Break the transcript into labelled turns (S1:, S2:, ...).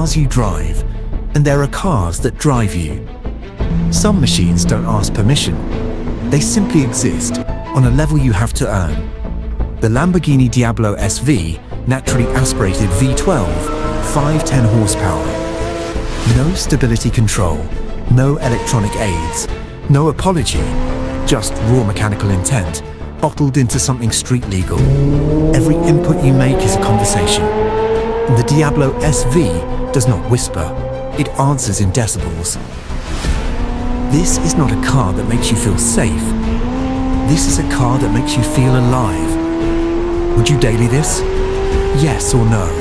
S1: cars you drive, and there are cars that drive you. Some machines don't ask permission. They simply exist on a level you have to earn. The Lamborghini Diablo SV naturally aspirated V12, 510 horsepower. No stability control, no electronic aids, no apology, just raw mechanical intent, bottled into something street legal. Every input you make is a conversation. And the Diablo SV does not whisper, it answers in decibels. This is not a car that makes you feel safe. This is a car that makes you feel alive. Would you daily this? Yes or no?